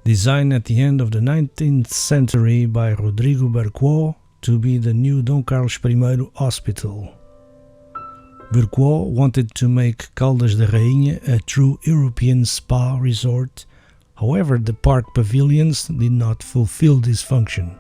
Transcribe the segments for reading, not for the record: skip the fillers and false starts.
Designed at the end of the 19th century by Rodrigo Berquó to be the new Dom Carlos I hospital. Berquó wanted to make Caldas da Rainha a true European spa resort, however the park pavilions did not fulfill this function.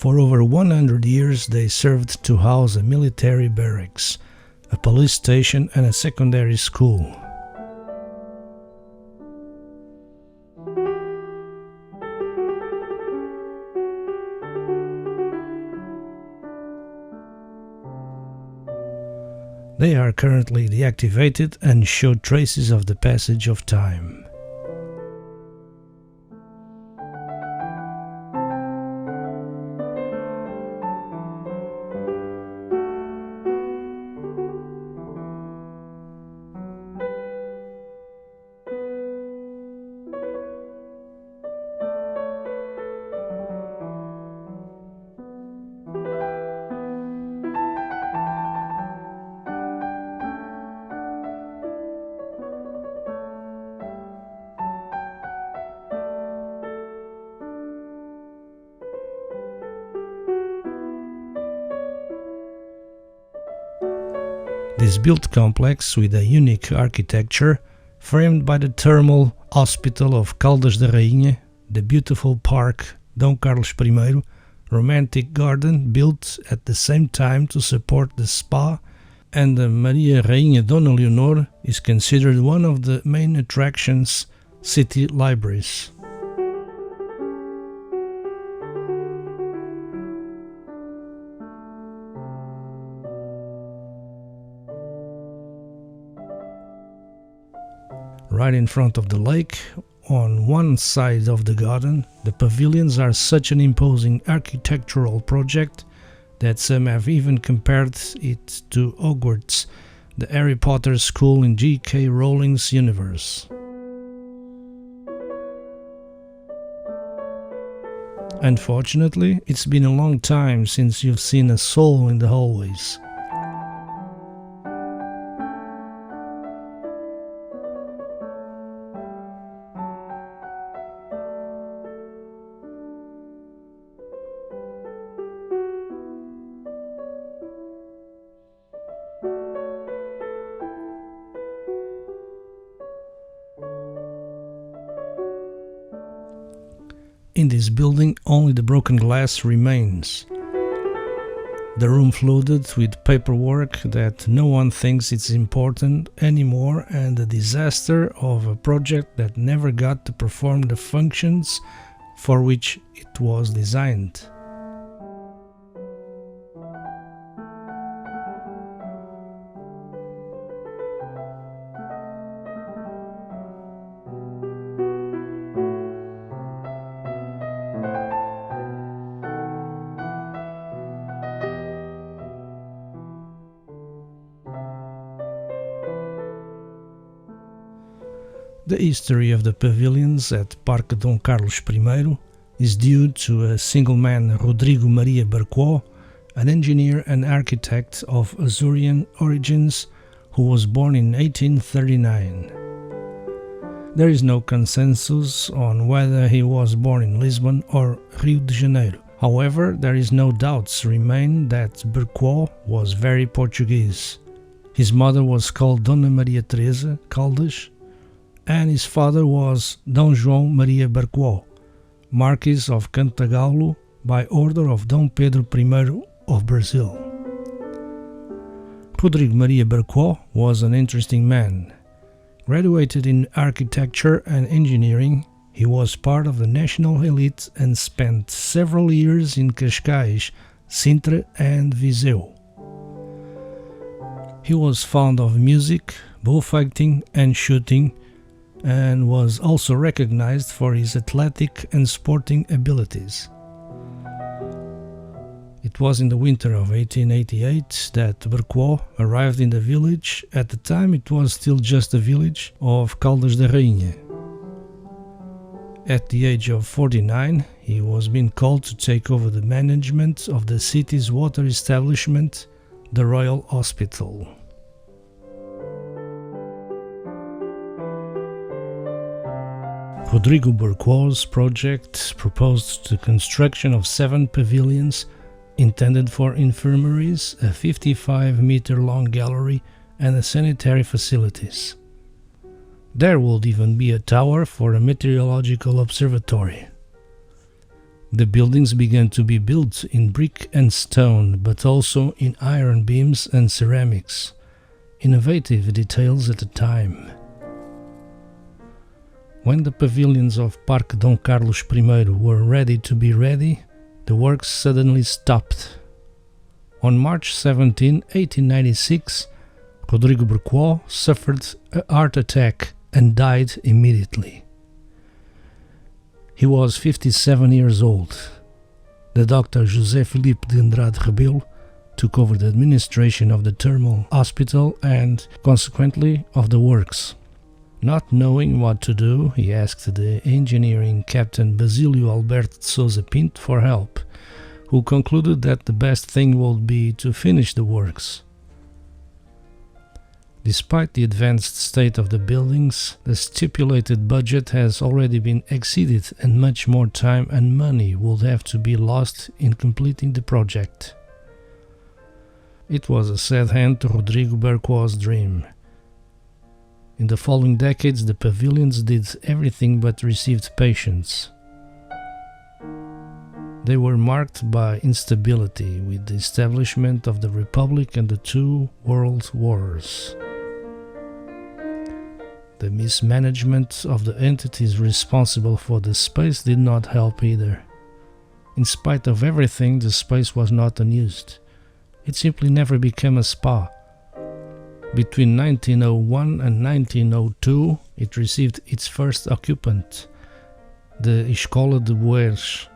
For over 100 years they served to house a military barracks, a police station and a secondary school. They are currently deactivated and show traces of the passage of time. This built complex with a unique architecture, framed by the thermal hospital of Caldas da Rainha, the beautiful park Dom Carlos I, romantic garden built at the same time to support the spa, and the Maria Rainha Dona Leonor is considered one of the main attractions, city libraries. Right in front of the lake, on one side of the garden, the pavilions are such an imposing architectural project that some have even compared it to Hogwarts, the Harry Potter school in J.K. Rowling's universe. Unfortunately, it's been a long time since you've seen a soul in the hallways. In this building, only the broken glass remains. The room flooded with paperwork that no one thinks it's important anymore, and the disaster of a project that never got to perform the functions for which it was designed. The history of the pavilions at Parque Dom Carlos I is due to a single man, Rodrigo Berquó, an engineer and architect of Azorian origins who was born in 1839. There is no consensus on whether he was born in Lisbon or Rio de Janeiro. However, there is no doubts remain that Berquó was very Portuguese. His mother was called Dona Maria Teresa Caldas, and his father was Dom João Maria Berquó, Marquis of Cantagalo by order of Dom Pedro I of Brazil. Rodrigo Maria Berquó was an interesting man. Graduated in architecture and engineering, he was part of the national elite and spent several years in Cascais, Sintra and Viseu. He was fond of music, bullfighting and shooting, and was also recognized for his athletic and sporting abilities. It was in the winter of 1888 that Berquó arrived in the village. At the time it was still just a village of Caldas da Rainha. At the age of 49, he was being called to take over the management of the city's water establishment, the Royal Hospital. Rodrigo Berquó's project proposed the construction of 7 pavilions intended for infirmaries, a 55-meter-long gallery, and sanitary facilities. There would even be a tower for a meteorological observatory. The buildings began to be built in brick and stone, but also in iron beams and ceramics, innovative details at the time. When the pavilions of Parque Dom Carlos I were ready to be ready, the works suddenly stopped. On March 17, 1896, Rodrigo Berquó suffered a heart attack and died immediately. He was 57 years old. The doctor José Filipe de Andrade Rebelo took over the administration of the thermal hospital and, consequently, of the works. Not knowing what to do, he asked the engineering captain Basílio Alberto de Sousa Pinto for help, who concluded that the best thing would be to finish the works. Despite the advanced state of the buildings, the stipulated budget has already been exceeded and much more time and money would have to be lost in completing the project. It was a sad end to Rodrigo Berquó's dream. In the following decades, the pavilions did everything but received patients. They were marked by instability with the establishment of the Republic and the 2 world wars. The mismanagement of the entities responsible for the space did not help either. In spite of everything, the space was not unused. It simply never became a spa. Between 1901 and 1902, it received its first occupant, the Escola de Boers.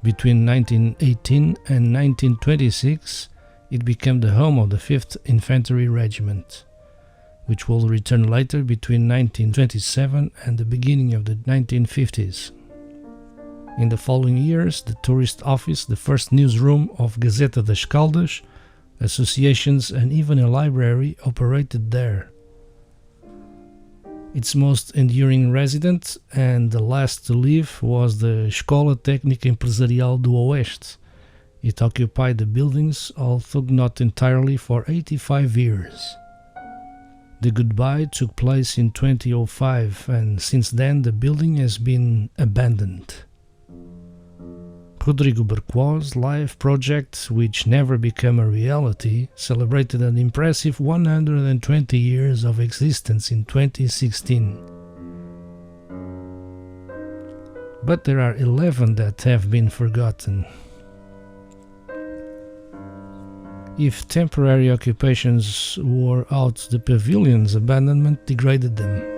Between 1918 and 1926, it became the home of the 5th Infantry Regiment, which will return later between 1927 and the beginning of the 1950s. In the following years, the tourist office, the first newsroom of Gazeta das Caldas, associations and even a library operated there. Its most enduring resident and the last to leave was the Escola Técnica Empresarial do Oeste. It occupied the buildings, although not entirely, for 85 years. The goodbye took place in 2005 and since then the building has been abandoned. Rodrigo Berquó's life project, which never became a reality, celebrated an impressive 120 years of existence in 2016. But there are 11 that have been forgotten. If temporary occupations wore out the pavilions, abandonment degraded them.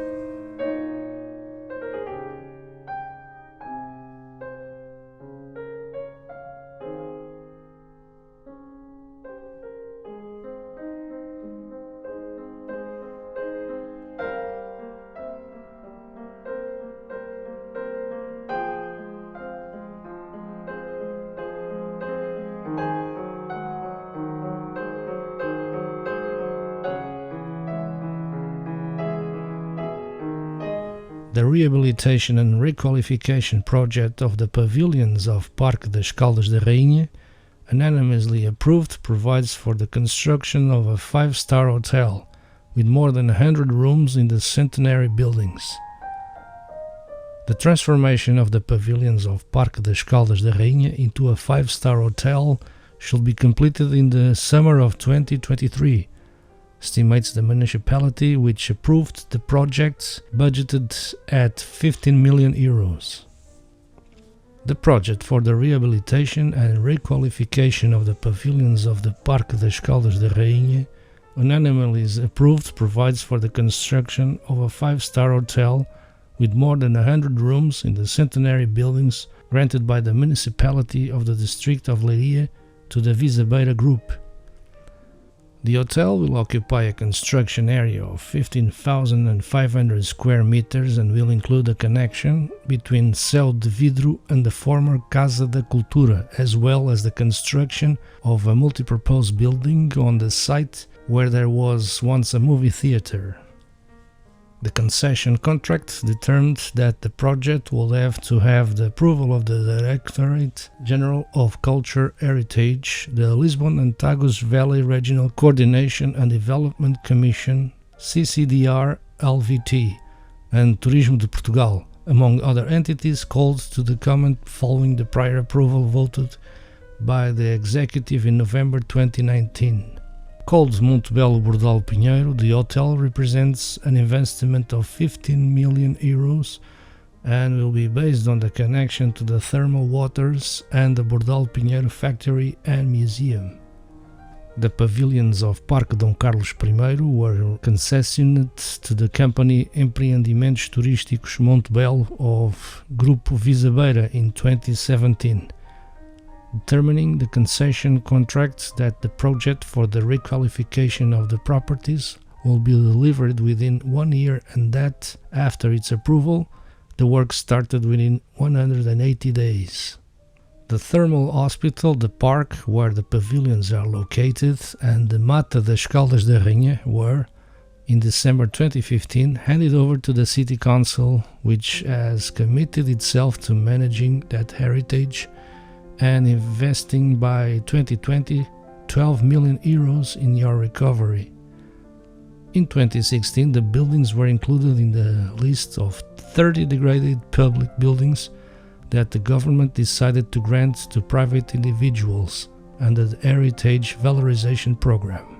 The rehabilitation and requalification project of the pavilions of Parque das Caldas da Rainha, unanimously approved, provides for the construction of a 5-star hotel with more than 100 rooms in the centenary buildings. The transformation of the pavilions of Parque das Caldas da Rainha into a 5-star hotel should be completed in the summer of 2023, estimates the municipality, which approved the project, budgeted at 15 million euros. The project for the rehabilitation and requalification of the pavilions of the Parque das Caldas da Rainha, unanimously approved, provides for the construction of a 5-star hotel with more than 100 rooms in the centenary buildings granted by the municipality of the district of Leiria to the Visabeira Group. The hotel will occupy a construction area of 15,500 square meters and will include a connection between Céu de Vidro and the former Casa da Cultura, as well as the construction of a multipurpose building on the site where there was once a movie theater. The concession contract determined that the project will have to have the approval of the Directorate General of Culture Heritage, the Lisbon and Tagus Valley Regional Coordination and Development Commission, CCDR-LVT, and Turismo de Portugal, among other entities, called to the comment following the prior approval voted by the Executive in November 2019. Called Muito Belo Bordal Pinheiro, the hotel represents an investment of 15 million euros and will be based on the connection to the thermal waters and the Bordal Pinheiro factory and museum. The pavilions of Parque Dom Carlos I were concessioned to the company Empreendimentos Turísticos Monte Belo of Grupo Visabeira in 2017. Determining the concession contracts that the project for the requalification of the properties will be delivered within 1 year and that, after its approval, the work started within 180 days. The thermal hospital, the park where the pavilions are located, and the Mata das Caldas da Rainha were, in December 2015, handed over to the City Council, which has committed itself to managing that heritage and investing by 2020 12 million euros in your recovery. In 2016, the buildings were included in the list of 30 degraded public buildings that the government decided to grant to private individuals under the Heritage Valorization Program.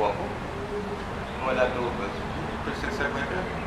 copo, não olhar pelo coisa, depois tem que ser como é que é.